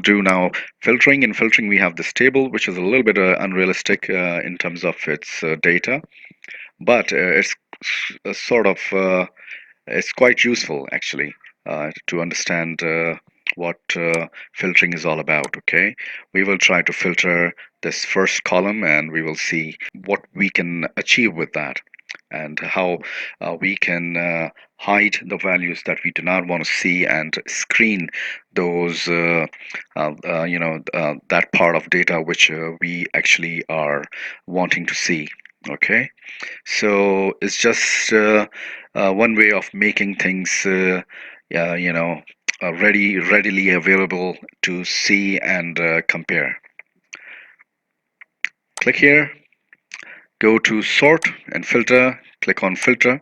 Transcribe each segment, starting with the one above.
do now filtering. In filtering, we have this table, which is a little bit unrealistic in terms of its data, but it's sort of it's quite useful actually to understand what filtering is all about. Okay, we will try to filter this first column, and we will see what we can achieve with that, and how we can hide the values that we do not want to see and screen those that part of data which we actually are wanting to see. Okay, so it's just one way of making things yeah, readily available to see and compare. Click here, go to sort and filter, click on filter.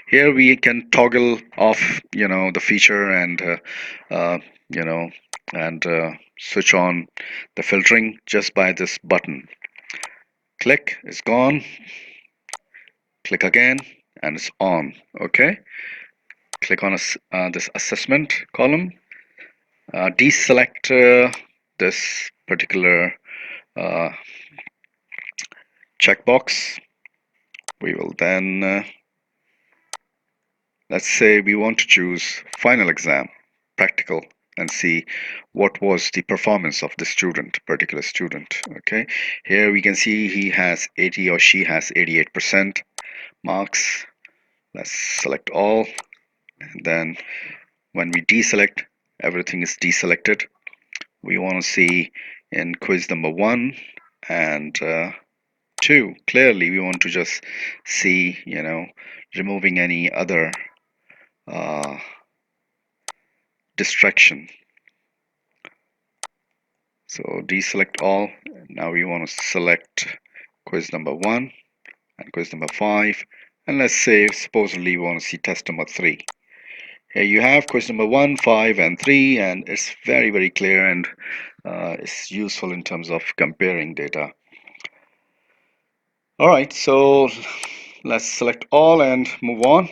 Here we can toggle off the feature and you know and switch on the filtering just by this button. Click, it's gone. Click again and it's on. Okay, click on this assessment column, deselect this particular uh, checkbox. We will then let's say we want to choose final exam, practical, and see what was the performance of the particular student. Okay, here we can see he has 80 or she has 88% marks. Let's select all, and then when we deselect, everything is deselected. We want to see in quiz number 1 and 2. Clearly, we want to just see, removing any other uh, distraction. So deselect all. Now we want to select quiz number 1 and quiz number 5. And let's say, supposedly, we want to see test number 3. Here you have quiz number 1, 5, and 3, and it's very, very clear, and it's useful in terms of comparing data. All right, so let's select all and move on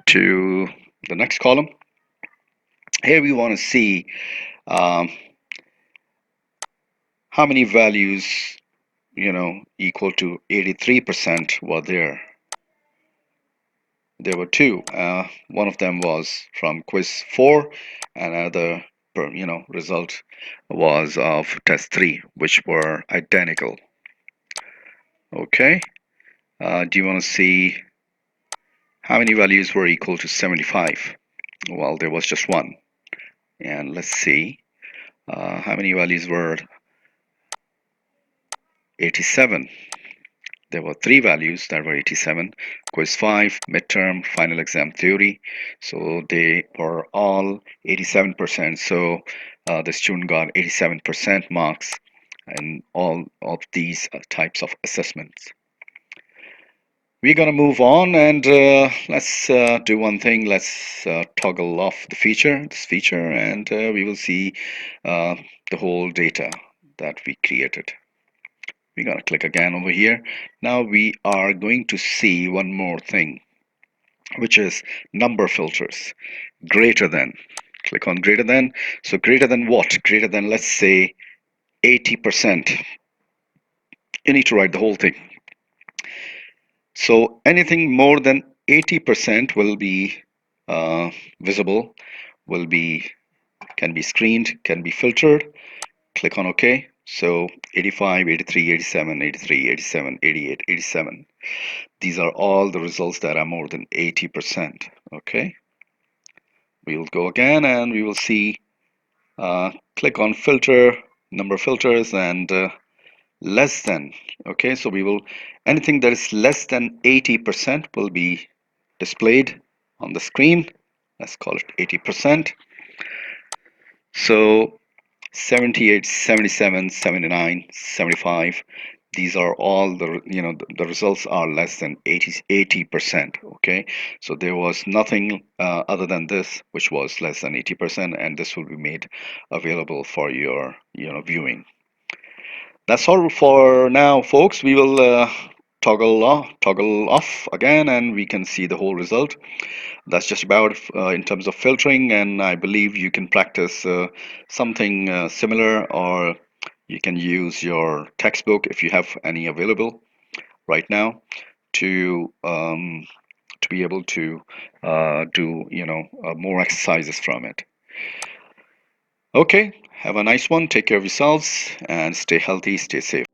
to the next column. Here we want to see um, how many values, equal to 83% were there. There were two. One of them was from quiz 4, and another, result was of test 3, which were identical. Okay. Do you want to see how many values were equal to 75? Well, there was just one. And let's see how many values were 87. There were 3 values that were 87. Quiz 5, midterm, final exam theory. So they were all 87%. So the student got 87% marks in all of these types of assessments. We're going to move on, and let's do one thing. Let's toggle off this feature, and we will see the whole data that we created. We're going to click again over here. Now we are going to see one more thing, which is number filters. Greater than. Click on greater than. So greater than what? Greater than, let's say, 80%. You need to write the whole thing. So anything more than 80% will be visible, can be screened, can be filtered. Click on OK. So 85, 83, 87, 83, 87, 88, 87. These are all the results that are more than 80%. Okay. We will go again and we will see, click on filter, number filters, and less than. Okay, so we will, anything that is less than 80% will be displayed on the screen. Let's call it 80%. So 78, 77, 79, 75, these are all the results are less than 80%. Okay, so there was nothing other than this which was less than 80%, and this will be made available for your viewing. That's all for now, folks. We will toggle off again, and we can see the whole result. That's just about in terms of filtering, and I believe you can practice something similar, or you can use your textbook if you have any available right now to be able to do more exercises from it. Okay, have a nice one. Take care of yourselves and stay healthy, stay safe.